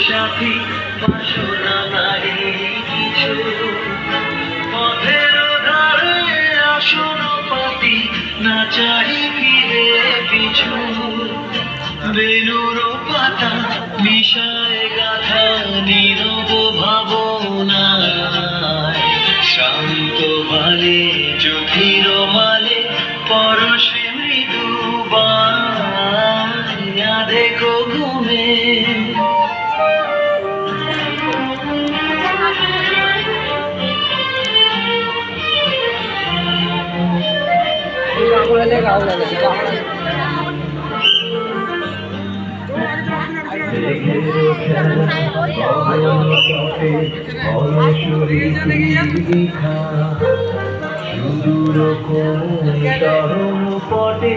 সাথী বাসনা নারী কিছু পথের ধারে আসন পাতি না চাহি ফিরে পিছু বেলুর পাতা মিশায় গাথা নীরব ভাবনায় শান্ত বালে চোখের মালে পরশে মৃদু বায়া দেখো ঘুমে পটে